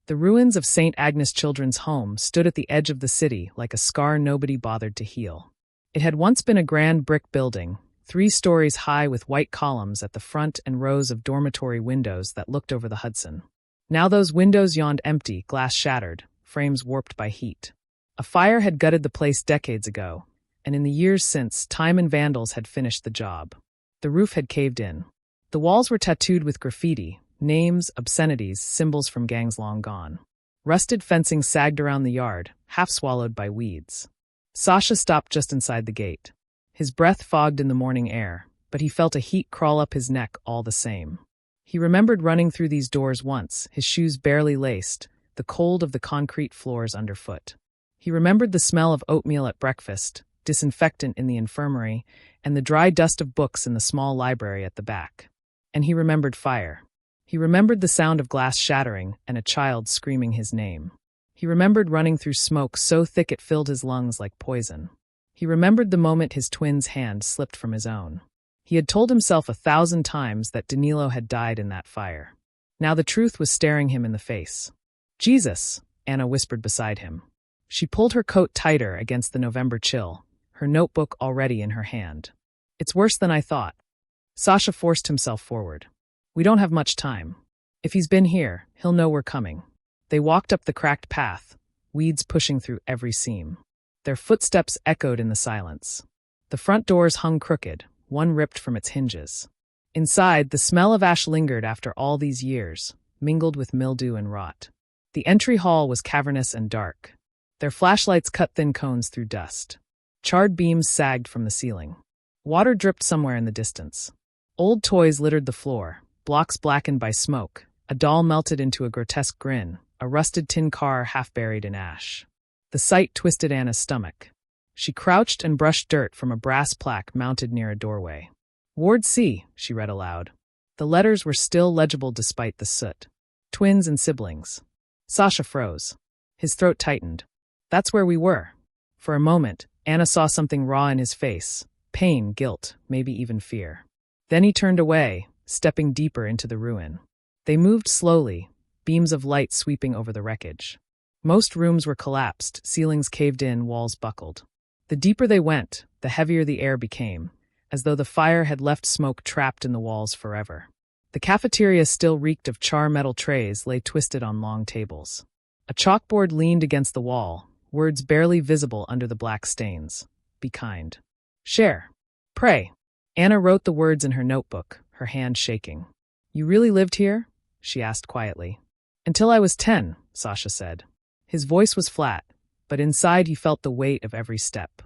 The ruins of St. Agnes Children's Home stood at the edge of the city like a scar nobody bothered to heal. It had once been a grand brick building, 3 stories high with white columns at the front and rows of dormitory windows that looked over the Hudson. Now those windows yawned empty, glass shattered, frames warped by heat. A fire had gutted the place decades ago, and in the years since, time and vandals had finished the job. The roof had caved in. The walls were tattooed with graffiti, names, obscenities, symbols from gangs long gone. Rusted fencing sagged around the yard, half swallowed by weeds. Sasha stopped just inside the gate. His breath fogged in the morning air, but he felt a heat crawl up his neck all the same. He remembered running through these doors once, his shoes barely laced, the cold of the concrete floors underfoot. He remembered the smell of oatmeal at breakfast, disinfectant in the infirmary, and the dry dust of books in the small library at the back. And he remembered fire. He remembered the sound of glass shattering and a child screaming his name. He remembered running through smoke so thick it filled his lungs like poison. He remembered the moment his twin's hand slipped from his own. He had told himself 1,000 times that Danilo had died in that fire. Now the truth was staring him in the face. "Jesus," Anna whispered beside him. She pulled her coat tighter against the November chill, her notebook already in her hand. "It's worse than I thought." Sasha forced himself forward. "We don't have much time. If he's been here, he'll know we're coming." They walked up the cracked path, weeds pushing through every seam. Their footsteps echoed in the silence. The front doors hung crooked, one ripped from its hinges. Inside, the smell of ash lingered after all these years, mingled with mildew and rot. The entry hall was cavernous and dark. Their flashlights cut thin cones through dust. Charred beams sagged from the ceiling. Water dripped somewhere in the distance. Old toys littered the floor, blocks blackened by smoke, a doll melted into a grotesque grin, a rusted tin car half buried in ash. The sight twisted Anna's stomach. She crouched and brushed dirt from a brass plaque mounted near a doorway. "Ward C," she read aloud. The letters were still legible despite the soot. "Twins and siblings." Sasha froze. His throat tightened. "That's where we were." For a moment, Anna saw something raw in his face. Pain, guilt, maybe even fear. Then he turned away, stepping deeper into the ruin. They moved slowly, beams of light sweeping over the wreckage. Most rooms were collapsed, ceilings caved in, walls buckled. The deeper they went, the heavier the air became, as though the fire had left smoke trapped in the walls forever. The cafeteria still reeked of metal trays lay twisted on long tables. A chalkboard leaned against the wall, words barely visible under the black stains. "Be kind. Share. Pray." Anna wrote the words in her notebook, her hand shaking. "You really lived here?" she asked quietly. "Until I was 10, Sasha said. His voice was flat, but inside he felt the weight of every step.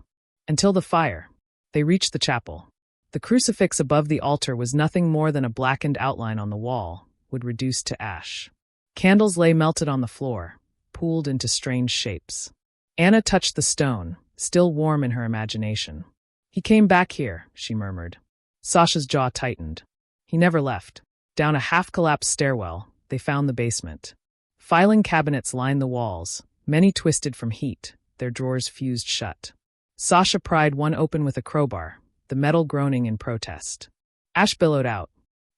"Until the fire." They reached the chapel. The crucifix above the altar was nothing more than a blackened outline on the wall, would reduce to ash. Candles lay melted on the floor, pooled into strange shapes. Anna touched the stone, still warm in her imagination. "He came back here," she murmured. Sasha's jaw tightened. He never left. Down a half-collapsed stairwell, they found the basement. Filing cabinets lined the walls, many twisted from heat, their drawers fused shut. Sasha pried one open with a crowbar, the metal groaning in protest. Ash billowed out.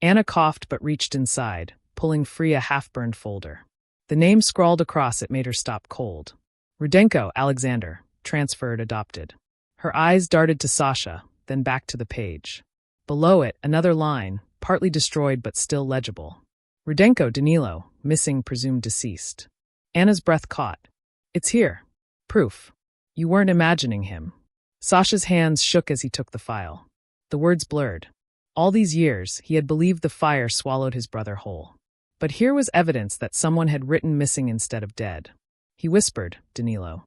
Anna coughed but reached inside, pulling free a half-burned folder. The name scrawled across it made her stop cold. Rudenko Alexander, transferred, adopted. Her eyes darted to Sasha, then back to the page. Below it, another line, partly destroyed but still legible. Rudenko Danilo, missing, presumed deceased. Anna's breath caught. "It's here. Proof. You weren't imagining him." Sasha's hands shook as he took the file. The words blurred. All these years, he had believed the fire swallowed his brother whole. But here was evidence that someone had written missing instead of dead. He whispered, "Danilo."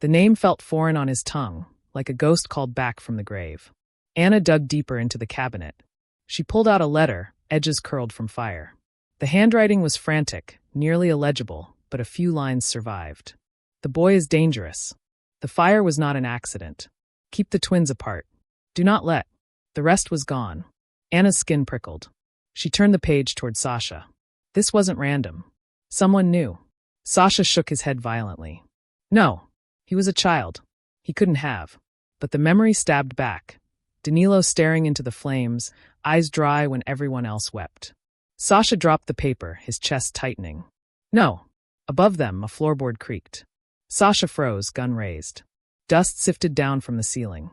The name felt foreign on his tongue, like a ghost called back from the grave. Anna dug deeper into the cabinet. She pulled out a letter, edges curled from fire. The handwriting was frantic, nearly illegible, but a few lines survived. "The boy is dangerous. The fire was not an accident. Keep the twins apart. Do not let." The rest was gone. Anna's skin prickled. She turned the page toward Sasha. This wasn't random. Someone knew. Sasha shook his head violently. No, he was a child. He couldn't have. But the memory stabbed back. Danilo staring into the flames, eyes dry when everyone else wept. Sasha dropped the paper, his chest tightening. No. Above them, a floorboard creaked. Sasha froze, gun raised. Dust sifted down from the ceiling.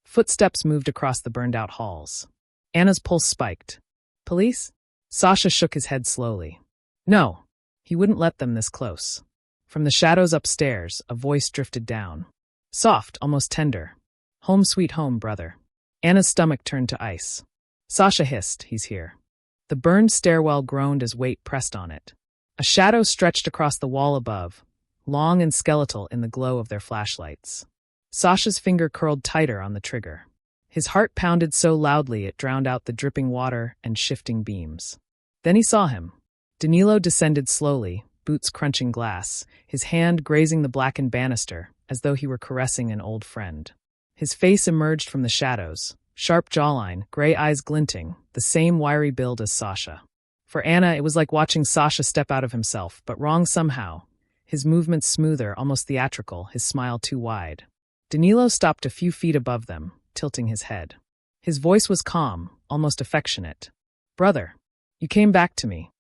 Footsteps moved across the burned-out halls. Anna's pulse spiked. Police? Sasha shook his head slowly. No, he wouldn't let them this close. From the shadows upstairs, a voice drifted down. Soft, almost tender. Home sweet home, brother. Anna's stomach turned to ice. Sasha hissed, he's here. The burned stairwell groaned as weight pressed on it. A shadow stretched across the wall above, long and skeletal in the glow of their flashlights. Sasha's finger curled tighter on the trigger. His heart pounded so loudly it drowned out the dripping water and shifting beams. Then he saw him. Danilo descended slowly, boots crunching glass, his hand grazing the blackened banister, as though he were caressing an old friend. His face emerged from the shadows, sharp jawline, gray eyes glinting, the same wiry build as Sasha. For Anna, it was like watching Sasha step out of himself, but wrong somehow. His movements smoother, almost theatrical, his smile too wide. Danilo stopped a few feet above them, tilting his head. His voice was calm, almost affectionate. Brother, you came back to me.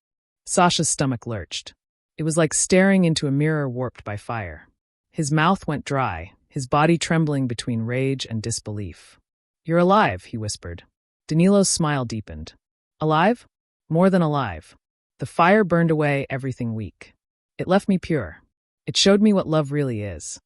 Sasha's stomach lurched. It was like staring into a mirror warped by fire. His mouth went dry, his body trembling between rage and disbelief. You're alive, he whispered. Danilo's smile deepened. Alive? More than alive. The fire burned away everything weak. It left me pure. It showed me what love really is.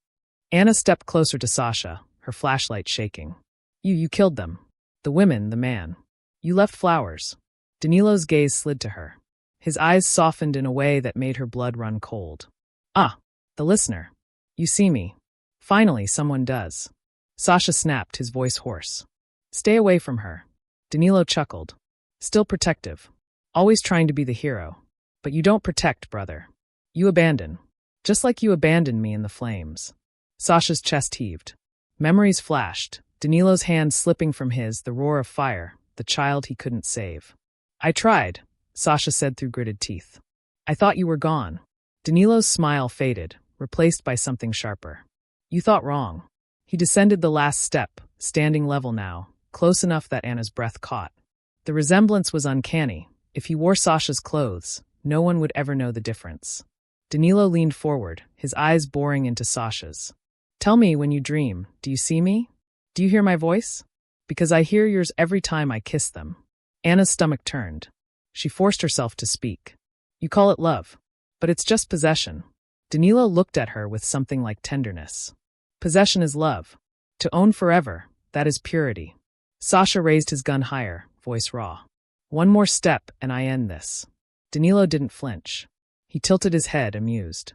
Anna stepped closer to Sasha, her flashlight shaking. You killed them. The women, the man. You left flowers. Danilo's gaze slid to her. His eyes softened in a way that made her blood run cold. Ah, the listener. You see me. Finally, someone does. Sasha snapped, his voice hoarse. Stay away from her. Danilo chuckled. Still protective. Always trying to be the hero. But you don't protect, brother. You abandon. Just like you abandoned me in the flames. Sasha's chest heaved. Memories flashed, Danilo's hand slipping from his, the roar of fire, the child he couldn't save. I tried, Sasha said through gritted teeth. I thought you were gone. Danilo's smile faded, replaced by something sharper. You thought wrong. He descended the last step, standing level now, close enough that Anna's breath caught. The resemblance was uncanny. If he wore Sasha's clothes, no one would ever know the difference. Danilo leaned forward, his eyes boring into Sasha's. Tell me when you dream, do you see me? Do you hear my voice? Because I hear yours every time I kiss them. Anna's stomach turned. She forced herself to speak. You call it love, but it's just possession. Danilo looked at her with something like tenderness. Possession is love. To own forever, that is purity. Sasha raised his gun higher, voice raw. One more step and I end this. Danilo didn't flinch. He tilted his head, amused.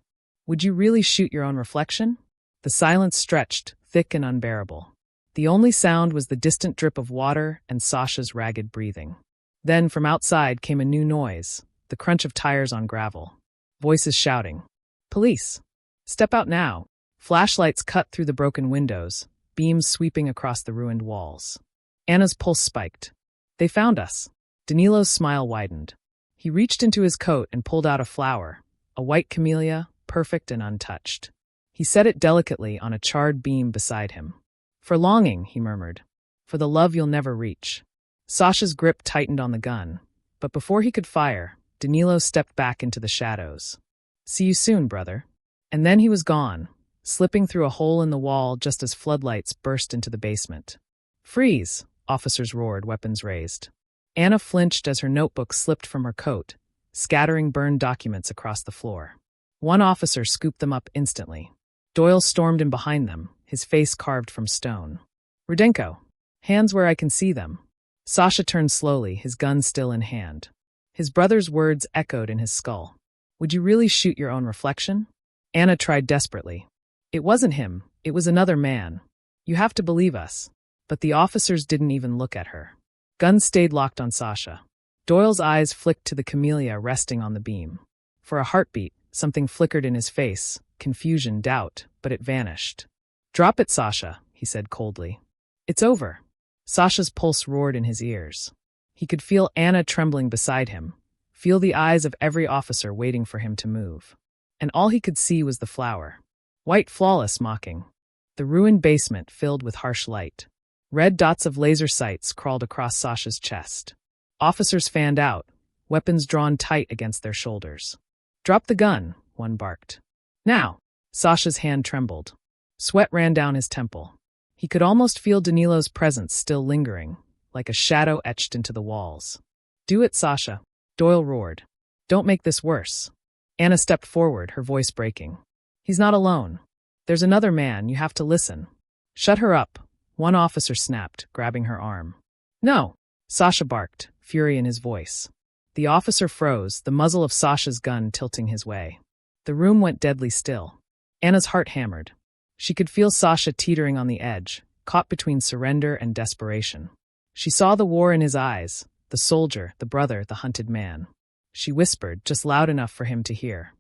Would you really shoot your own reflection? The silence stretched, thick and unbearable. The only sound was the distant drip of water and Sasha's ragged breathing. Then from outside came a new noise, the crunch of tires on gravel. Voices shouting. Police! Step out now! Flashlights cut through the broken windows, beams sweeping across the ruined walls. Anna's pulse spiked. They found us. Danilo's smile widened. He reached into his coat and pulled out a flower, a white camellia, perfect and untouched. He set it delicately on a charred beam beside him. For longing, he murmured. For the love you'll never reach. Sasha's grip tightened on the gun, but before he could fire, Danilo stepped back into the shadows. See you soon, brother. And then he was gone, slipping through a hole in the wall just as floodlights burst into the basement. Freeze! Officers roared, weapons raised. Anna flinched as her notebook slipped from her coat, scattering burned documents across the floor. One officer scooped them up instantly. Doyle stormed in behind them, his face carved from stone. Rudenko, hands where I can see them. Sasha turned slowly, his gun still in hand. His brother's words echoed in his skull. Would you really shoot your own reflection? Anna tried desperately. It wasn't him, it was another man. You have to believe us. But the officers didn't even look at her. Guns stayed locked on Sasha. Doyle's eyes flicked to the camellia resting on the beam. For a heartbeat, something flickered in his face, confusion, doubt, but it vanished. Drop it, Sasha, he said coldly. It's over. Sasha's pulse roared in his ears. He could feel Anna trembling beside him, feel the eyes of every officer waiting for him to move. And all he could see was the flower. White, flawless, mocking. The ruined basement filled with harsh light. Red dots of laser sights crawled across Sasha's chest. Officers fanned out, weapons drawn tight against their shoulders. Drop the gun, one barked. Now! Sasha's hand trembled. Sweat ran down his temple. He could almost feel Danilo's presence still lingering, like a shadow etched into the walls. Do it, Sasha, Doyle roared. Don't make this worse. Anna stepped forward, her voice breaking. He's not alone. There's another man, you have to listen. Shut her up, one officer snapped, grabbing her arm. No, Sasha barked, fury in his voice. The officer froze, the muzzle of Sasha's gun tilting his way. The room went deadly still. Anna's heart hammered. She could feel Sasha teetering on the edge, caught between surrender and desperation. She saw the war in his eyes, the soldier, the brother, the hunted man. She whispered, just loud enough for him to hear.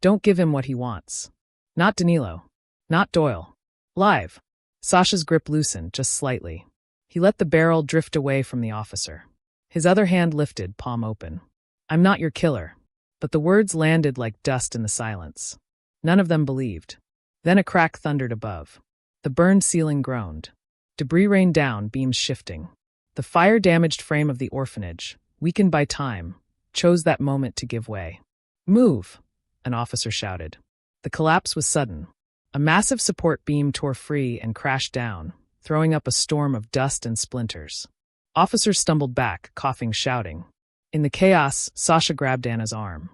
Don't give him what he wants. Not Danilo. Not Doyle. Live. Sasha's grip loosened, just slightly. He let the barrel drift away from the officer. His other hand lifted, palm open. I'm not your killer. But the words landed like dust in the silence. None of them believed. Then a crack thundered above. The burned ceiling groaned. Debris rained down, beams shifting. The fire-damaged frame of the orphanage, weakened by time, chose that moment to give way. Move! An officer shouted. The collapse was sudden. A massive support beam tore free and crashed down, throwing up a storm of dust and splinters. Officers stumbled back, coughing, shouting. In the chaos, Sasha grabbed Anna's arm.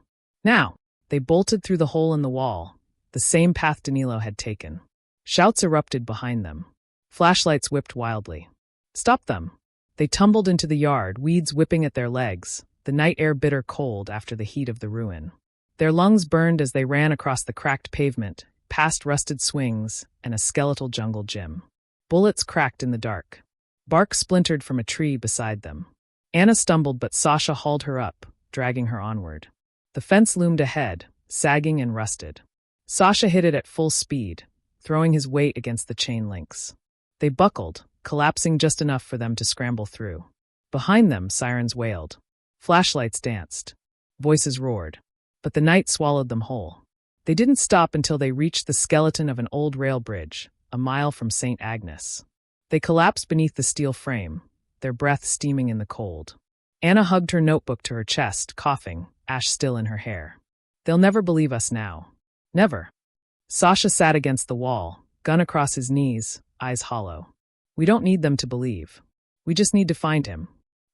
Now! They bolted through the hole in the wall, the same path Danilo had taken. Shouts erupted behind them. Flashlights whipped wildly. Stop them! They tumbled into the yard, weeds whipping at their legs, the night air bitter cold after the heat of the ruin. Their lungs burned as they ran across the cracked pavement, past rusted swings and a skeletal jungle gym. Bullets cracked in the dark. Bark splintered from a tree beside them. Anna stumbled, but Sasha hauled her up, dragging her onward. The fence loomed ahead, sagging and rusted. Sasha hit it at full speed, throwing his weight against the chain links. They buckled, collapsing just enough for them to scramble through. Behind them, sirens wailed. Flashlights danced. Voices roared. But the night swallowed them whole. They didn't stop until they reached the skeleton of an old rail bridge, a mile from St. Agnes. They collapsed beneath the steel frame, their breath steaming in the cold. Anna hugged her notebook to her chest, coughing, ash still in her hair. They'll never believe us now. Never. Sasha sat against the wall, gun across his knees, eyes hollow. We don't need them to believe. We just need to find him.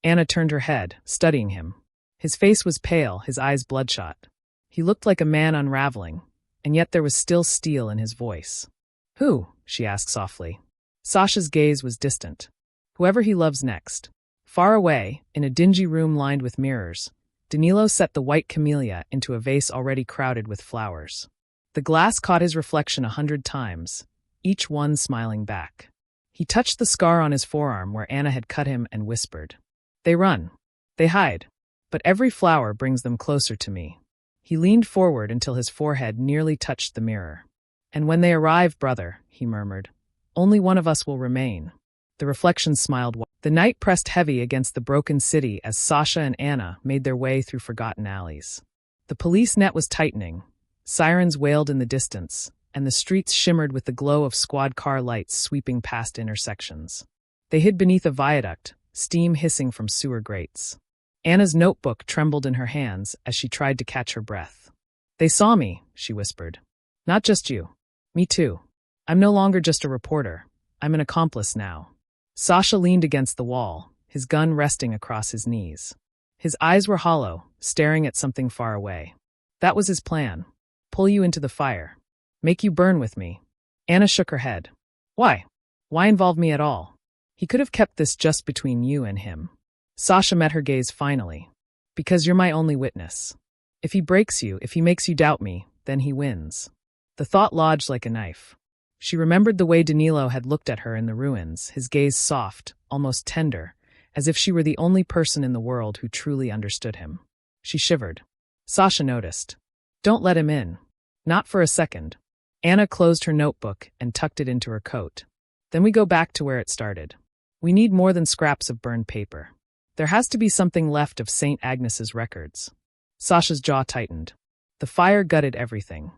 Anna turned her head, studying him. His face was pale, his eyes bloodshot. He looked like a man unraveling, and yet there was still steel in his voice. Who? She asked softly. Sasha's gaze was distant. Whoever he loves next. Far away, in a dingy room lined with mirrors, Danilo set the white camellia into a vase already crowded with flowers. The glass caught his reflection 100 times, each one smiling back. He touched the scar on his forearm where Anna had cut him and whispered. They run. They hide. But every flower brings them closer to me. He leaned forward until his forehead nearly touched the mirror. And when they arrive, brother, he murmured, only one of us will remain. The reflection smiled. The night pressed heavy against the broken city as Sasha and Anna made their way through forgotten alleys. The police net was tightening. Sirens wailed in the distance, and the streets shimmered with the glow of squad car lights sweeping past intersections. They hid beneath a viaduct, steam hissing from sewer grates. Anna's notebook trembled in her hands as she tried to catch her breath. They saw me, she whispered. Not just you. Me too. I'm no longer just a reporter. I'm an accomplice now. Sasha leaned against the wall, his gun resting across his knees. His eyes were hollow, staring at something far away. That was his plan. Pull you into the fire. Make you burn with me. Anna shook her head. Why? Why involve me at all? He could have kept this just between you and him. Sasha met her gaze finally. Because you're my only witness. If he breaks you, if he makes you doubt me, then he wins. The thought lodged like a knife. She remembered the way Danilo had looked at her in the ruins, his gaze soft, almost tender, as if she were the only person in the world who truly understood him. She shivered. Sasha noticed. Don't let him in. Not for a second. Anna closed her notebook and tucked it into her coat. Then we go back to where it started. We need more than scraps of burned paper. There has to be something left of St. Agnes's records. Sasha's jaw tightened. The fire gutted everything.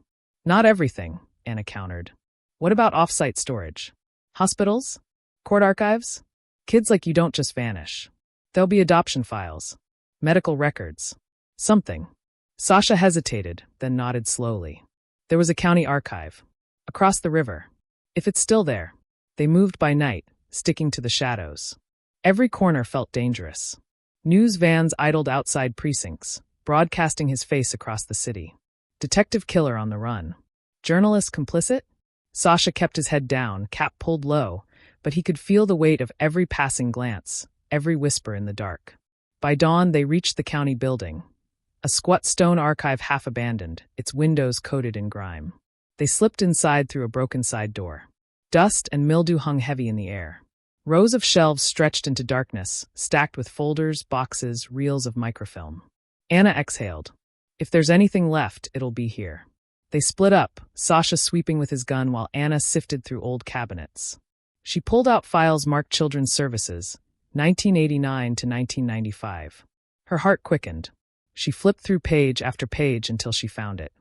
Not everything, Anna countered. What about off-site storage? Hospitals? Court archives? Kids like you don't just vanish. There'll be adoption files. Medical records. Something. Sasha hesitated, then nodded slowly. There was a county archive. Across the river. If it's still there. They moved by night, sticking to the shadows. Every corner felt dangerous. News vans idled outside precincts, broadcasting his face across the city. Detective killer on the run. Journalist complicit? Sasha kept his head down, cap pulled low, but he could feel the weight of every passing glance, every whisper in the dark. By dawn, they reached the county building. A squat stone archive half abandoned, its windows coated in grime. They slipped inside through a broken side door. Dust and mildew hung heavy in the air. Rows of shelves stretched into darkness, stacked with folders, boxes, reels of microfilm. Anna exhaled. If there's anything left, it'll be here. They split up, Sasha sweeping with his gun while Anna sifted through old cabinets. She pulled out files marked Children's Services, 1989 to 1995. Her heart quickened. She flipped through page after page until she found it.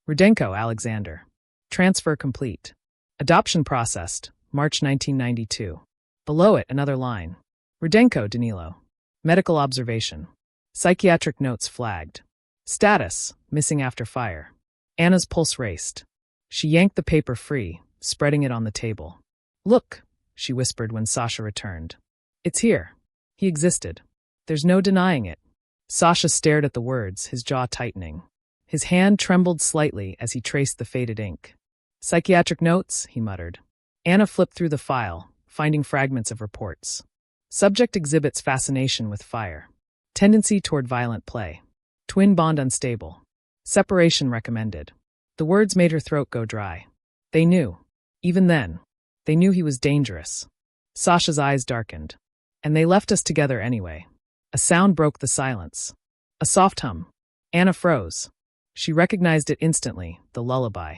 Rudenko Alexander. Transfer complete. Adoption processed, March 1992. Below it, another line. Rudenko Danilo. Medical observation. Psychiatric notes flagged. Status, missing after fire. Anna's pulse raced. She yanked the paper free, spreading it on the table. Look, she whispered when Sasha returned. It's here. He existed. There's no denying it. Sasha stared at the words, his jaw tightening. His hand trembled slightly as he traced the faded ink. Psychiatric notes, he muttered. Anna flipped through the file, finding fragments of reports. Subject exhibits fascination with fire. Tendency toward violent play. Twin bond unstable. Separation recommended. The words made her throat go dry. They knew. Even then. They knew he was dangerous. Sasha's eyes darkened. And they left us together anyway. A sound broke the silence. A soft hum. Anna froze. She recognized it instantly, the lullaby.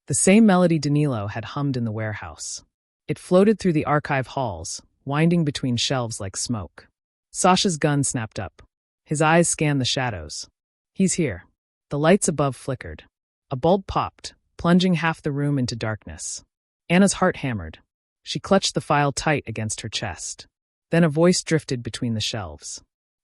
The same melody Danilo had hummed in the warehouse. It floated through the archive halls, winding between shelves like smoke. Sasha's gun snapped up. His eyes scanned the shadows. He's here. The lights above flickered. A bulb popped, plunging half the room into darkness. Anna's heart hammered. She clutched the file tight against her chest. Then a voice drifted between the shelves.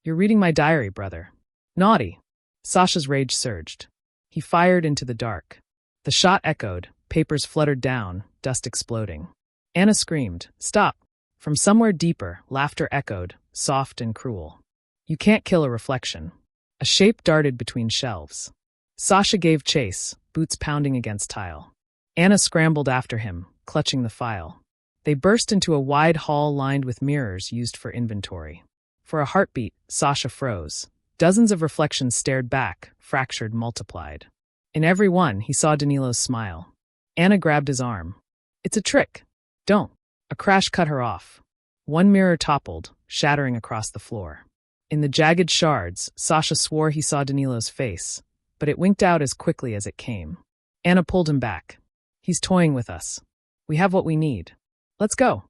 You're reading my diary, brother. Naughty. Sasha's rage surged. He fired into the dark. The shot echoed, papers fluttered down, dust exploding. Anna screamed, Stop! From somewhere deeper, laughter echoed, soft and cruel. You can't kill a reflection. A shape darted between shelves. Sasha gave chase, boots pounding against tile. Anna scrambled after him, clutching the file. They burst into a wide hall lined with mirrors used for inventory. For a heartbeat, Sasha froze. Dozens of reflections stared back, fractured, multiplied. In every one, he saw Danilo's smile. Anna grabbed his arm. It's a trick. Don't. A crash cut her off. One mirror toppled, shattering across the floor. In the jagged shards, Sasha swore he saw Danilo's face, but it winked out as quickly as it came. Anna pulled him back. He's toying with us. We have what we need. Let's go.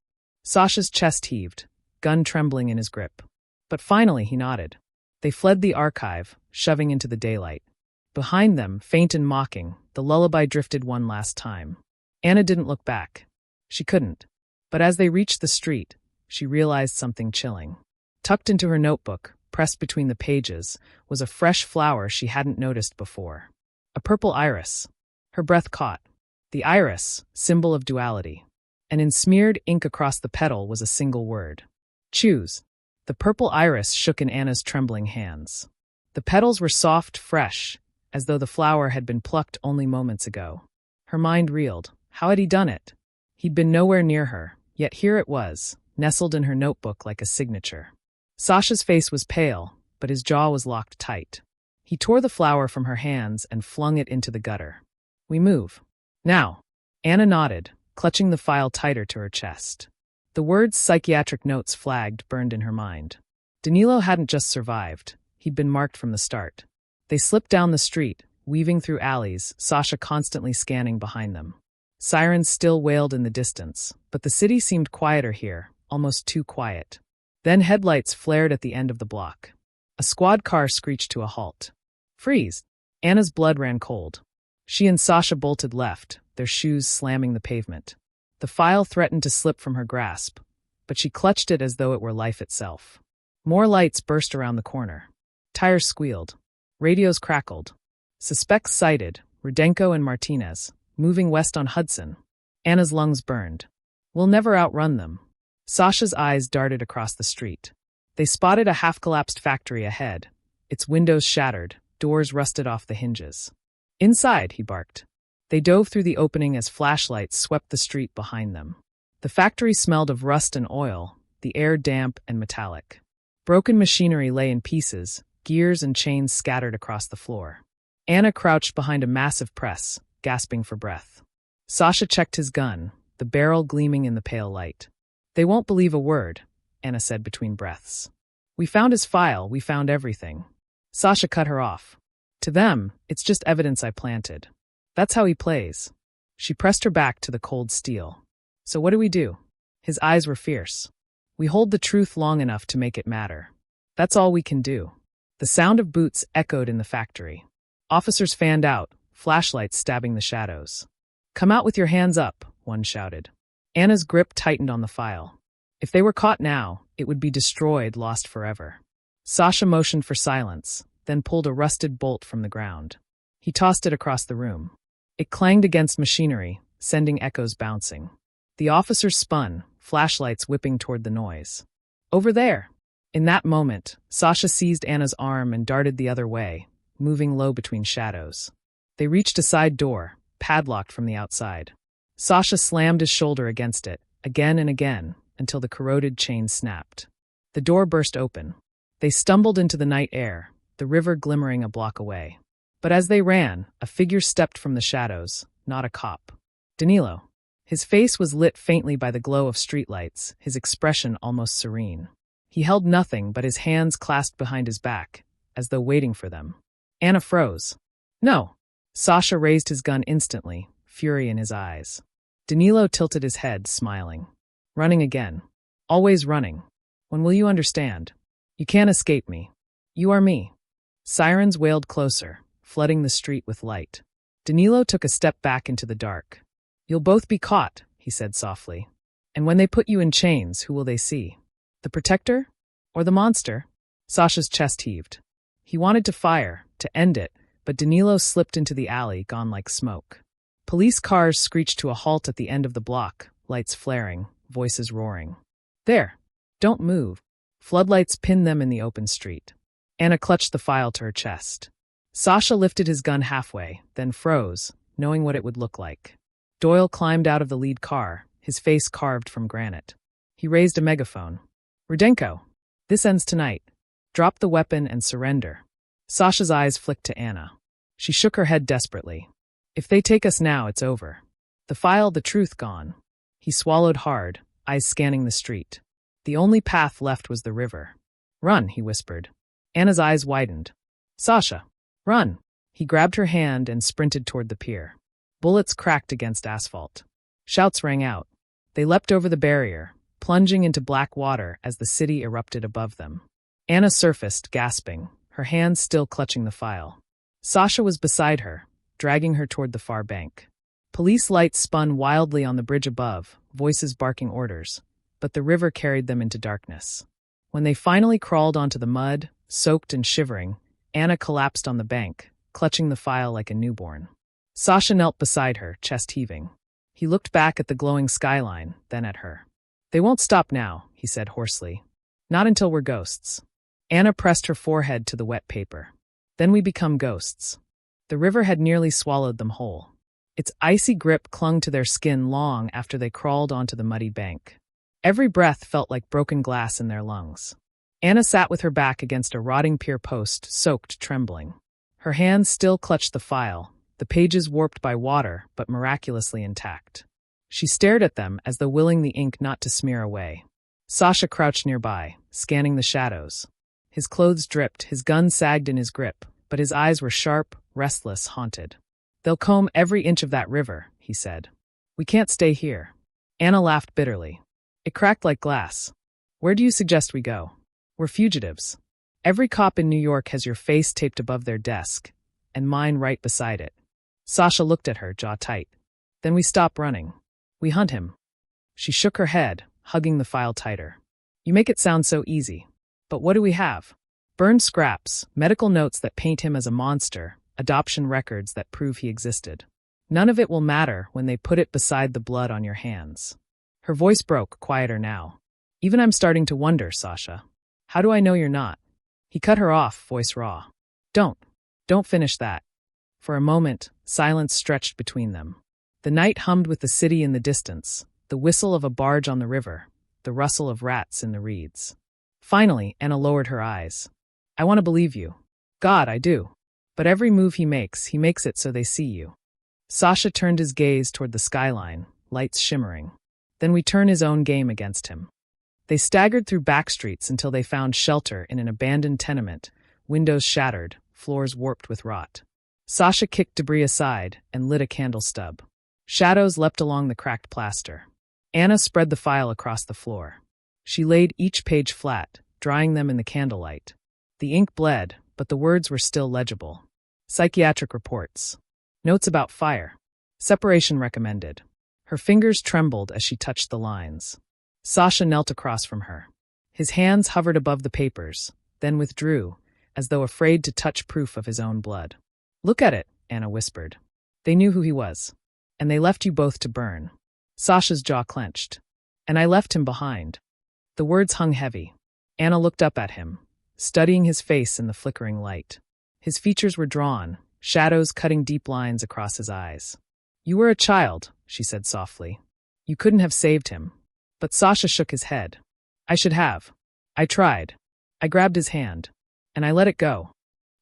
Sasha's chest heaved, gun trembling in his grip. But finally he nodded. They fled the archive, shoving into the daylight. Behind them, faint and mocking, the lullaby drifted one last time. Anna didn't look back. She couldn't. But as they reached the street, she realized something chilling. Tucked into her notebook, pressed between the pages, was a fresh flower she hadn't noticed before. A purple iris. Her breath caught. The iris, symbol of duality. And in smeared ink across the petal was a single word. Choose. The purple iris shook in Anna's trembling hands. The petals were soft, fresh, as though the flower had been plucked only moments ago. Her mind reeled. How had he done it? He'd been nowhere near her, yet here it was, nestled in her notebook like a signature. Sasha's face was pale, but his jaw was locked tight. He tore the flower from her hands and flung it into the gutter. We move. Now. Anna nodded, clutching the file tighter to her chest. The words psychiatric notes flagged burned in her mind. Danilo hadn't just survived. He'd been marked from the start. They slipped down the street, weaving through alleys, Sasha constantly scanning behind them. Sirens still wailed in the distance, but the city seemed quieter here, almost too quiet. Then headlights flared at the end of the block. A squad car screeched to a halt. Freeze! Anna's blood ran cold. She and Sasha bolted left, their shoes slamming the pavement. The file threatened to slip from her grasp, but she clutched it as though it were life itself. More lights burst around the corner. Tires squealed. Radios crackled. Suspects cited, Rudenko and Martinez, moving west on Hudson. Anna's lungs burned. We'll never outrun them. Sasha's eyes darted across the street. They spotted a half-collapsed factory ahead, its windows shattered, doors rusted off the hinges. Inside, he barked. They dove through the opening as flashlights swept the street behind them. The factory smelled of rust and oil, the air damp and metallic. Broken machinery lay in pieces, gears and chains scattered across the floor. Anna crouched behind a massive press, gasping for breath. Sasha checked his gun, the barrel gleaming in the pale light. They won't believe a word, Anna said between breaths. We found his file, we found everything. Sasha cut her off. To them, it's just evidence I planted. That's how he plays. She pressed her back to the cold steel. So what do we do? His eyes were fierce. We hold the truth long enough to make it matter. That's all we can do. The sound of boots echoed in the factory. Officers fanned out, flashlights stabbing the shadows. Come out with your hands up, one shouted. Anna's grip tightened on the file. If they were caught now, it would be destroyed, lost forever. Sasha motioned for silence, then pulled a rusted bolt from the ground. He tossed it across the room. It clanged against machinery, sending echoes bouncing. The officers spun, flashlights whipping toward the noise. Over there! In that moment, Sasha seized Anna's arm and darted the other way, moving low between shadows. They reached a side door, padlocked from the outside. Sasha slammed his shoulder against it, again and again, until the corroded chain snapped. The door burst open. They stumbled into the night air, the river glimmering a block away. But as they ran, a figure stepped from the shadows, not a cop. Danilo. His face was lit faintly by the glow of streetlights, his expression almost serene. He held nothing but his hands clasped behind his back, as though waiting for them. Anna froze. No. Sasha raised his gun instantly, fury in his eyes. Danilo tilted his head, smiling. Running again. Always running. When will you understand? You can't escape me. You are me. Sirens wailed closer, flooding the street with light. Danilo took a step back into the dark. You'll both be caught, he said softly. And when they put you in chains, who will they see? The protector? Or the monster? Sasha's chest heaved. He wanted to fire, to end it, but Danilo slipped into the alley, gone like smoke. Police cars screeched to a halt at the end of the block, lights flaring, voices roaring. There! Don't move. Floodlights pinned them in the open street. Anna clutched the file to her chest. Sasha lifted his gun halfway, then froze, knowing what it would look like. Doyle climbed out of the lead car, his face carved from granite. He raised a megaphone. Rudenko! This ends tonight. Drop the weapon and surrender. Sasha's eyes flicked to Anna. She shook her head desperately. If they take us now, it's over. The file, the truth gone. He swallowed hard, eyes scanning the street. The only path left was the river. Run, he whispered. Anna's eyes widened. Sasha! Run! He grabbed her hand and sprinted toward the pier. Bullets cracked against asphalt. Shouts rang out. They leapt over the barrier, plunging into black water as the city erupted above them. Anna surfaced, gasping, her hands still clutching the file. Sasha was beside her, dragging her toward the far bank. Police lights spun wildly on the bridge above, voices barking orders, but the river carried them into darkness. When they finally crawled onto the mud, soaked and shivering, Anna collapsed on the bank, clutching the file like a newborn. Sasha knelt beside her, chest heaving. He looked back at the glowing skyline, then at her. They won't stop now, he said hoarsely. Not until we're ghosts. Anna pressed her forehead to the wet paper. Then we become ghosts. The river had nearly swallowed them whole. Its icy grip clung to their skin long after they crawled onto the muddy bank. Every breath felt like broken glass in their lungs. Anna sat with her back against a rotting pier post, soaked, trembling. Her hands still clutched the file, the pages warped by water, but miraculously intact. She stared at them as though willing the ink not to smear away. Sasha crouched nearby, scanning the shadows. His clothes dripped, his gun sagged in his grip, but his eyes were sharp, restless, haunted. They'll comb every inch of that river, he said. We can't stay here. Anna laughed bitterly. It cracked like glass. Where do you suggest we go? We're fugitives. Every cop in New York has your face taped above their desk, and mine right beside it. Sasha looked at her, jaw tight. Then we stop running. We hunt him. She shook her head, hugging the file tighter. You make it sound so easy. But what do we have? Burned scraps, medical notes that paint him as a monster, adoption records that prove he existed. None of it will matter when they put it beside the blood on your hands. Her voice broke, quieter now. Even I'm starting to wonder, Sasha. How do I know you're not? He cut her off, voice raw. Don't finish that. For a moment, silence stretched between them. The night hummed with the city in the distance, the whistle of a barge on the river, the rustle of rats in the reeds. Finally, Anna lowered her eyes. I want to believe you. God, I do. But every move he makes it so they see you. Sasha turned his gaze toward the skyline, lights shimmering. Then we turn his own game against him. They staggered through back streets until they found shelter in an abandoned tenement, windows shattered, floors warped with rot. Sasha kicked debris aside and lit a candle stub. Shadows leapt along the cracked plaster. Anna spread the file across the floor. She laid each page flat, drying them in the candlelight. The ink bled, but the words were still legible. Psychiatric reports. Notes about fire. Separation recommended. Her fingers trembled as she touched the lines. Sasha knelt across from her. His hands hovered above the papers, then withdrew, as though afraid to touch proof of his own blood. Look at it, Anna whispered. They knew who he was. And they left you both to burn. Sasha's jaw clenched. And I left him behind. The words hung heavy. Anna looked up at him, studying his face in the flickering light. His features were drawn, shadows cutting deep lines across his eyes. You were a child, she said softly. You couldn't have saved him. But Sasha shook his head. I should have. I tried. I grabbed his hand. And I let it go.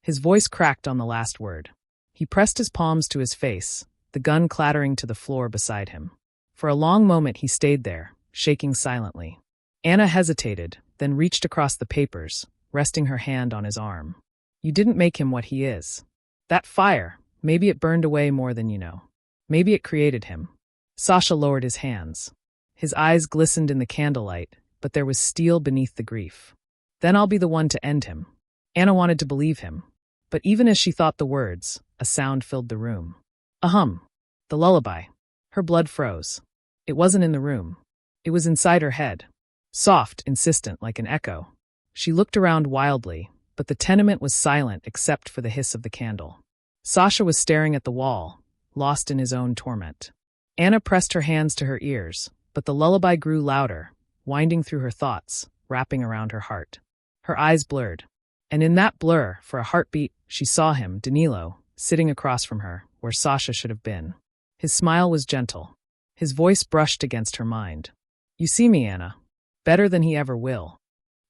His voice cracked on the last word. He pressed his palms to his face, the gun clattering to the floor beside him. For a long moment he stayed there, shaking silently. Anna hesitated, then reached across the papers, resting her hand on his arm. You didn't make him what he is. That fire, maybe it burned away more than you know. Maybe it created him. Sasha lowered his hands. His eyes glistened in the candlelight, but there was steel beneath the grief. Then I'll be the one to end him. Anna wanted to believe him. But even as she thought the words, a sound filled the room. A hum. The lullaby. Her blood froze. It wasn't in the room. It was inside her head. Soft, insistent, like an echo. She looked around wildly, but the tenement was silent except for the hiss of the candle. Sasha was staring at the wall, lost in his own torment. Anna pressed her hands to her ears, but the lullaby grew louder, winding through her thoughts, wrapping around her heart. Her eyes blurred. And in that blur, for a heartbeat, she saw him, Danilo, sitting across from her, where Sasha should have been. His smile was gentle. His voice brushed against her mind. You see me, Anna. Better than he ever will.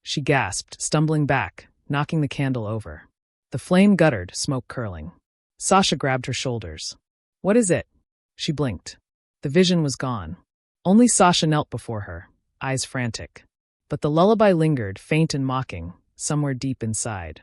She gasped, stumbling back, knocking the candle over. The flame guttered, smoke curling. Sasha grabbed her shoulders. What is it? She blinked. The vision was gone. Only Sasha knelt before her, eyes frantic. But the lullaby lingered, faint and mocking, somewhere deep inside.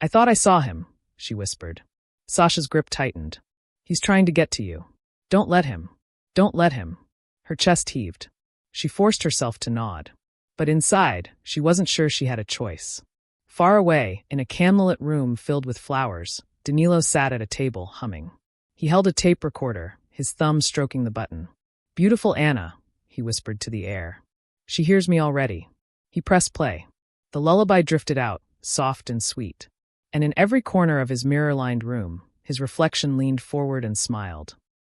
I thought I saw him, she whispered. Sasha's grip tightened. He's trying to get to you. Don't let him. Don't let him. Her chest heaved. She forced herself to nod. But inside, she wasn't sure she had a choice. Far away, in a candlelit room filled with flowers, Danilo sat at a table, humming. He held a tape recorder, his thumb stroking the button. Beautiful Anna, he whispered to the air. She hears me already. He pressed play. The lullaby drifted out, soft and sweet. And in every corner of his mirror-lined room, his reflection leaned forward and smiled.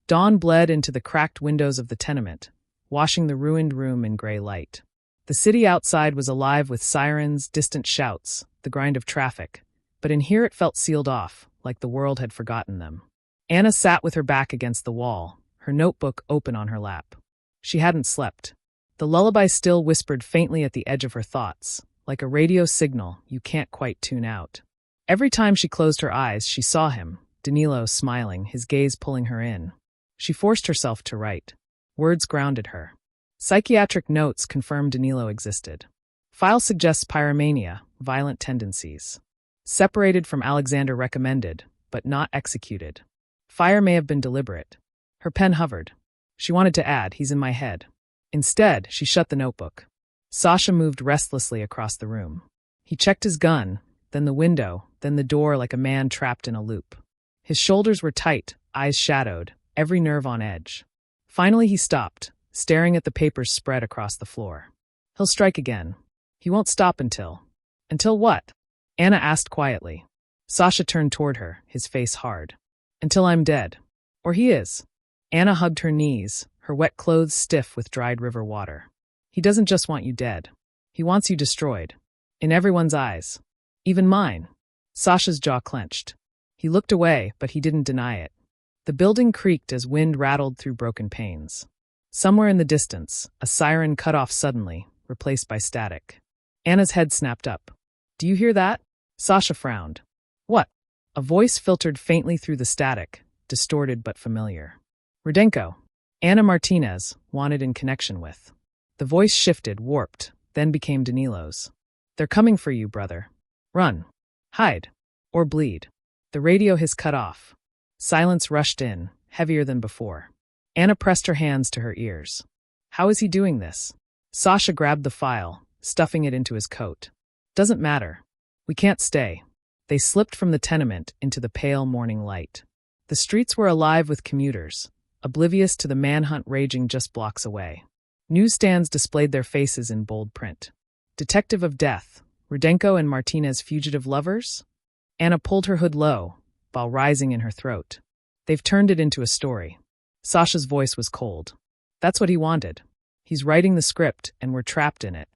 Dawn bled into the cracked windows of the tenement, washing the ruined room in gray light. The city outside was alive with sirens, distant shouts, the grind of traffic, but in here it felt sealed off, like the world had forgotten them. Anna sat with her back against the wall, her notebook open on her lap. She hadn't slept. The lullaby still whispered faintly at the edge of her thoughts, like a radio signal you can't quite tune out. Every time she closed her eyes, she saw him, Danilo, smiling, his gaze pulling her in. She forced herself to write. Words grounded her. Psychiatric notes confirmed Danilo existed. File suggests pyromania, violent tendencies. Separated from Alexander recommended, but not executed. Fire may have been deliberate. Her pen hovered. She wanted to add, he's in my head. Instead, she shut the notebook. Sasha moved restlessly across the room. He checked his gun, then the window, then the door like a man trapped in a loop. His shoulders were tight, eyes shadowed, every nerve on edge. Finally he stopped, staring at the papers spread across the floor. He'll strike again. He won't stop until... Until what? Anna asked quietly. Sasha turned toward her, his face hard. Until I'm dead. Or he is. Anna hugged her knees, her wet clothes stiff with dried river water. He doesn't just want you dead. He wants you destroyed. In everyone's eyes. Even mine. Sasha's jaw clenched. He looked away, but he didn't deny it. The building creaked as wind rattled through broken panes. Somewhere in the distance, a siren cut off suddenly, replaced by static. Anna's head snapped up. Do you hear that? Sasha frowned. What? A voice filtered faintly through the static, distorted but familiar. Rudenko. Anna Martinez, wanted in connection with. The voice shifted, warped, then became Danilo's. They're coming for you, brother. Run. Hide. Or bleed. The radio hiss cut off. Silence rushed in, heavier than before. Anna pressed her hands to her ears. How is he doing this? Sasha grabbed the file, stuffing it into his coat. Doesn't matter. We can't stay. They slipped from the tenement into the pale morning light. The streets were alive with commuters, oblivious to the manhunt raging just blocks away. Newsstands displayed their faces in bold print. Detective of Death, Rudenko and Martinez fugitive lovers? Anna pulled her hood low, while rising in her throat. They've turned it into a story. Sasha's voice was cold. That's what he wanted. He's writing the script, and we're trapped in it.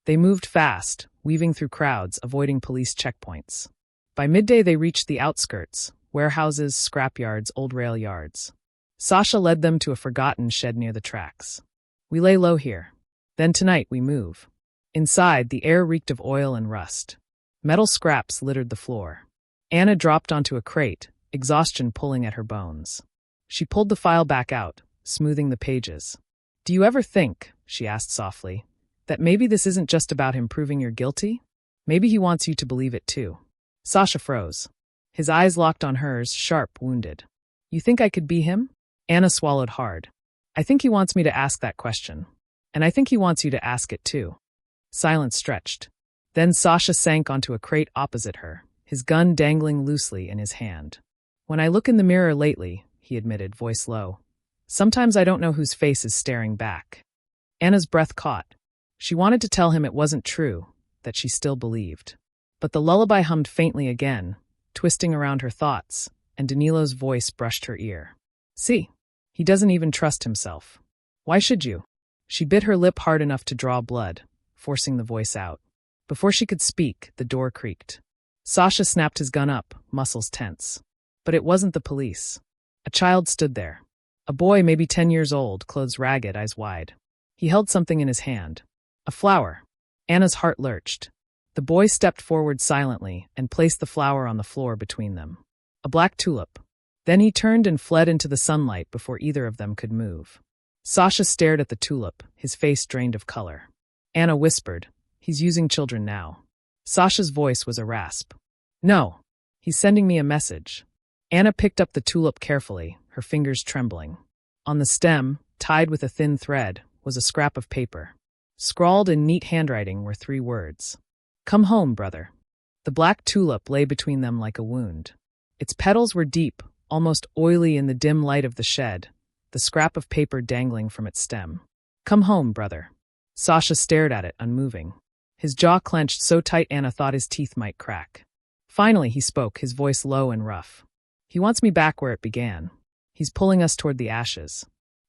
They moved fast, weaving through crowds, avoiding police checkpoints. By midday they reached the outskirts, warehouses, scrapyards, old rail yards. Sasha led them to a forgotten shed near the tracks. We lay low here. Then tonight we move. Inside, the air reeked of oil and rust. Metal scraps littered the floor. Anna dropped onto a crate, exhaustion pulling at her bones. She pulled the file back out, smoothing the pages. Do you ever think, she asked softly, that maybe this isn't just about him proving you're guilty? Maybe he wants you to believe it too. Sasha froze. His eyes locked on hers, sharp, wounded. You think I could be him? Anna swallowed hard. I think he wants me to ask that question. And I think he wants you to ask it too. Silence stretched. Then Sasha sank onto a crate opposite her, his gun dangling loosely in his hand. When I look in the mirror lately, he admitted, voice low, sometimes I don't know whose face is staring back. Anna's breath caught. She wanted to tell him it wasn't true, that she still believed. But the lullaby hummed faintly again, twisting around her thoughts, and Danilo's voice brushed her ear. See, he doesn't even trust himself. Why should you? She bit her lip hard enough to draw blood, forcing the voice out. Before she could speak, the door creaked. Sasha snapped his gun up, muscles tense. But it wasn't the police. A child stood there. A boy maybe 10 years old, clothes ragged, eyes wide. He held something in his hand. A flower. Anna's heart lurched. The boy stepped forward silently and placed the flower on the floor between them. A black tulip. Then he turned and fled into the sunlight before either of them could move. Sasha stared at the tulip, his face drained of color. Anna whispered, he's using children now. Sasha's voice was a rasp. No, he's sending me a message. Anna picked up the tulip carefully, her fingers trembling. On the stem, tied with a thin thread, was a scrap of paper. Scrawled in neat handwriting were 3 words. Come home, brother. The black tulip lay between them like a wound. Its petals were deep, almost oily in the dim light of the shed, the scrap of paper dangling from its stem. Come home, brother. Sasha stared at it, unmoving. His jaw clenched so tight Anna thought his teeth might crack. Finally he spoke, his voice low and rough. He wants me back where it began. He's pulling us toward the ashes.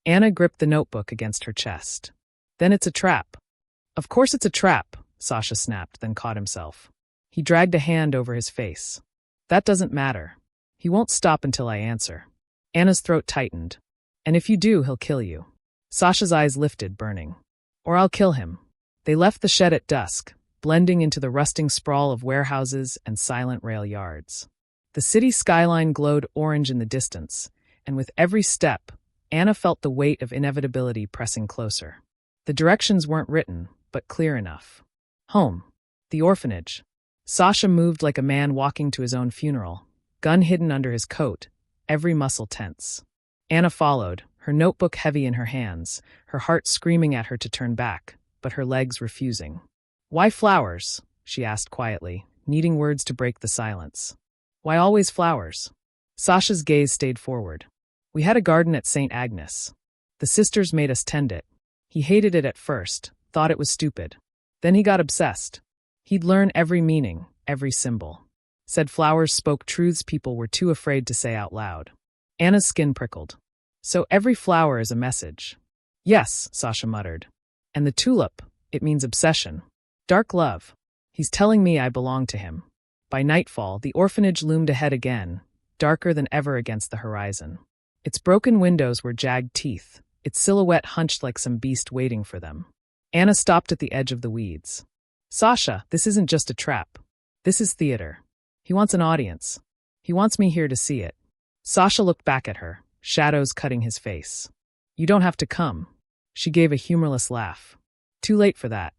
Anna gripped the notebook against her chest. Then it's a trap. Of course it's a trap, Sasha snapped, then caught himself. He dragged a hand over his face. That doesn't matter. He won't stop until I answer. Anna's throat tightened. And if you do, he'll kill you. Sasha's eyes lifted, burning. Or I'll kill him. They left the shed at dusk, blending into the rusting sprawl of warehouses and silent rail yards. The city skyline glowed orange in the distance, and with every step, Anna felt the weight of inevitability pressing closer. The directions weren't written, but clear enough. Home. The orphanage. Sasha moved like a man walking to his own funeral, gun hidden under his coat, every muscle tense. Anna followed, her notebook heavy in her hands, her heart screaming at her to turn back, but her legs refusing. Why flowers? She asked quietly, needing words to break the silence. Why always flowers? Sasha's gaze stayed forward. We had a garden at St. Agnes. The sisters made us tend it. He hated it at first, thought it was stupid. Then he got obsessed. He'd learn every meaning, every symbol. Said flowers spoke truths people were too afraid to say out loud. Anna's skin prickled. So every flower is a message. Yes, Sasha muttered. And the tulip, it means obsession. Dark love. He's telling me I belong to him. By nightfall, the orphanage loomed ahead again, darker than ever against the horizon. Its broken windows were jagged teeth, its silhouette hunched like some beast waiting for them. Anna stopped at the edge of the weeds. Sasha, this isn't just a trap. This is theater. He wants an audience. He wants me here to see it. Sasha looked back at her, shadows cutting his face. You don't have to come. She gave a humorless laugh. Too late for that.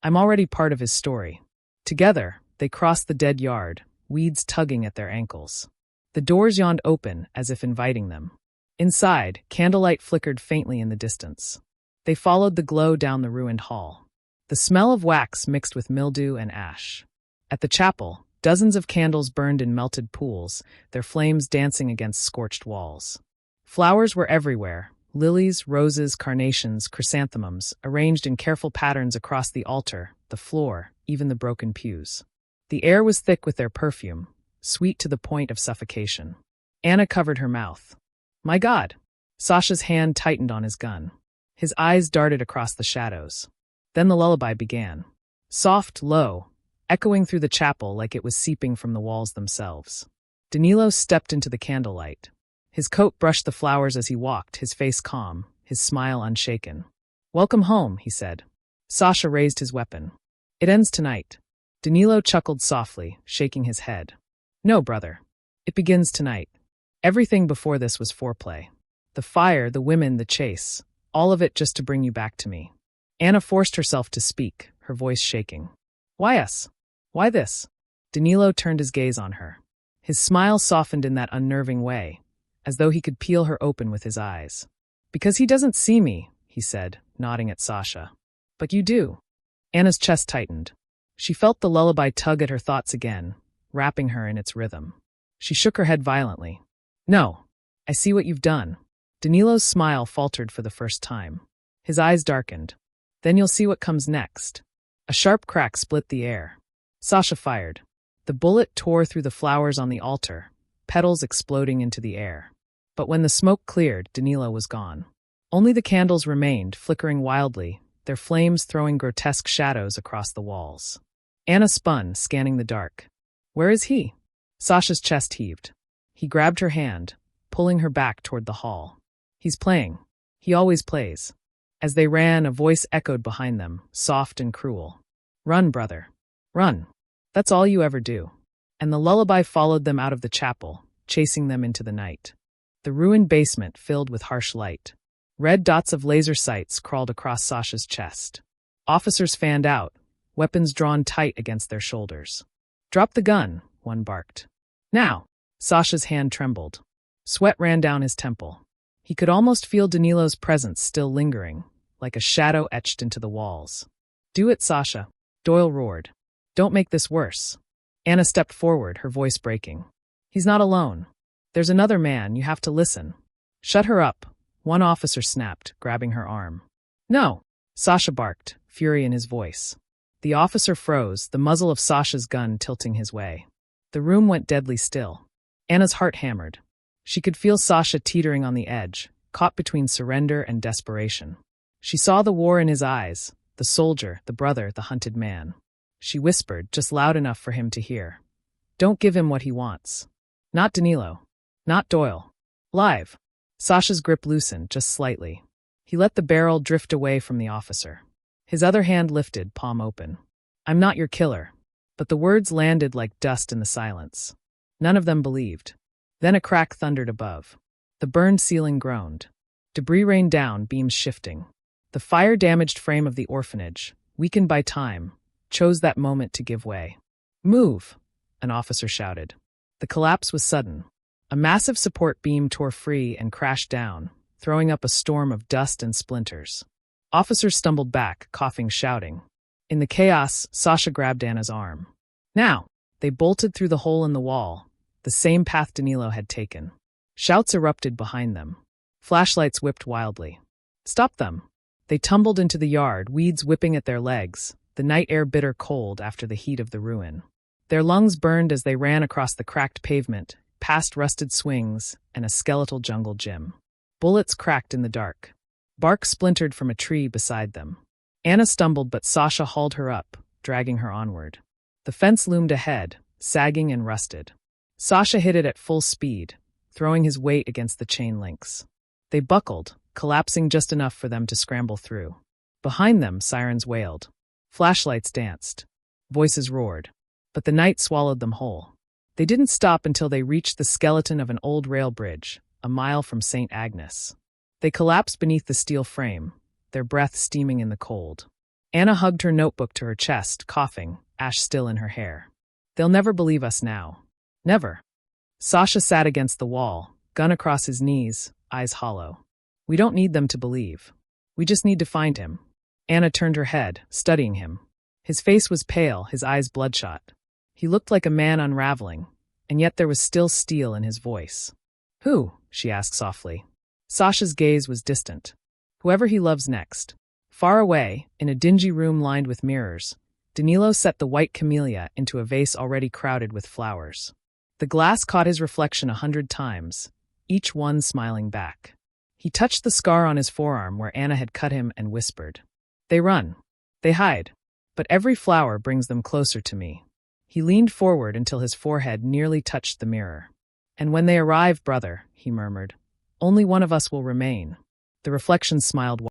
I'm already part of his story. Together, they crossed the dead yard, weeds tugging at their ankles. The doors yawned open, as if inviting them. Inside, candlelight flickered faintly in the distance. They followed the glow down the ruined hall. The smell of wax mixed with mildew and ash. At the chapel, dozens of candles burned in melted pools, their flames dancing against scorched walls. Flowers were everywhere, lilies, roses, carnations, chrysanthemums, arranged in careful patterns across the altar, the floor, even the broken pews. The air was thick with their perfume, sweet to the point of suffocation. Anna covered her mouth. My God! Sasha's hand tightened on his gun. His eyes darted across the shadows. Then the lullaby began. Soft, low, echoing through the chapel like it was seeping from the walls themselves. Danilo stepped into the candlelight. His coat brushed the flowers as he walked, his face calm, his smile unshaken. Welcome home, he said. Sasha raised his weapon. It ends tonight. Danilo chuckled softly, shaking his head. No, brother. It begins tonight. Everything before this was foreplay. The fire, the women, the chase. All of it just to bring you back to me. Anna forced herself to speak, her voice shaking. Why us? Why this? Danilo turned his gaze on her. His smile softened in that unnerving way, as though he could peel her open with his eyes. Because he doesn't see me, he said, nodding at Sasha. But you do. Anna's chest tightened. She felt the lullaby tug at her thoughts again, wrapping her in its rhythm. She shook her head violently. No, I see what you've done. Danilo's smile faltered for the first time. His eyes darkened. Then you'll see what comes next. A sharp crack split the air. Sasha fired. The bullet tore through the flowers on the altar, petals exploding into the air. But when the smoke cleared, Danilo was gone. Only the candles remained, flickering wildly, their flames throwing grotesque shadows across the walls. Anna spun, scanning the dark. Where is he? Sasha's chest heaved. He grabbed her hand, pulling her back toward the hall. He's playing. He always plays. As they ran, a voice echoed behind them, soft and cruel. Run, brother. Run. That's all you ever do. And the lullaby followed them out of the chapel, chasing them into the night. The ruined basement filled with harsh light. Red dots of laser sights crawled across Sasha's chest. Officers fanned out, weapons drawn tight against their shoulders. Drop the gun, one barked. Now! Sasha's hand trembled. Sweat ran down his temple. He could almost feel Danilo's presence still lingering, like a shadow etched into the walls. Do it, Sasha, Doyle roared. Don't make this worse. Anna stepped forward, her voice breaking. He's not alone. There's another man, you have to listen. Shut her up, one officer snapped, grabbing her arm. No, Sasha barked, fury in his voice. The officer froze, the muzzle of Sasha's gun tilting his way. The room went deadly still. Anna's heart hammered. She could feel Sasha teetering on the edge, caught between surrender and desperation. She saw the war in his eyes, the soldier, the brother, the hunted man. She whispered, just loud enough for him to hear. Don't give him what he wants. Not Danilo. Not Doyle. Live. Sasha's grip loosened, just slightly. He let the barrel drift away from the officer. His other hand lifted, palm open. I'm not your killer. But the words landed like dust in the silence. None of them believed. Then a crack thundered above. The burned ceiling groaned. Debris rained down, beams shifting. The fire-damaged frame of the orphanage, weakened by time, chose that moment to give way. Move! An officer shouted. The collapse was sudden. A massive support beam tore free and crashed down, throwing up a storm of dust and splinters. Officers stumbled back, coughing, shouting. In the chaos, Sasha grabbed Anna's arm. Now! They bolted through the hole in the wall, the same path Danilo had taken. Shouts erupted behind them. Flashlights whipped wildly. Stop them! They tumbled into the yard, weeds whipping at their legs, the night air bitter cold after the heat of the ruin. Their lungs burned as they ran across the cracked pavement, past rusted swings and a skeletal jungle gym. Bullets cracked in the dark. Bark splintered from a tree beside them. Anna stumbled, but Sasha hauled her up, dragging her onward. The fence loomed ahead, sagging and rusted. Sasha hit it at full speed, throwing his weight against the chain links. They buckled, collapsing just enough for them to scramble through. Behind them, sirens wailed. Flashlights danced. Voices roared. But the night swallowed them whole. They didn't stop until they reached the skeleton of an old rail bridge, a mile from St. Agnes. They collapsed beneath the steel frame, their breath steaming in the cold. Anna hugged her notebook to her chest, coughing, ash still in her hair. They'll never believe us now. Never. Sasha sat against the wall, gun across his knees, eyes hollow. We don't need them to believe. We just need to find him. Anna turned her head, studying him. His face was pale, his eyes bloodshot. He looked like a man unraveling, and yet there was still steel in his voice. Who? She asked softly. Sasha's gaze was distant. Whoever he loves next. Far away, in a dingy room lined with mirrors, Danilo set the white camellia into a vase already crowded with flowers. The glass caught his reflection 100 times, each one smiling back. He touched the scar on his forearm where Anna had cut him and whispered, "They run. They hide. But every flower brings them closer to me." He leaned forward until his forehead nearly touched the mirror. "And when they arrive, brother," he murmured, "only one of us will remain." The reflection smiled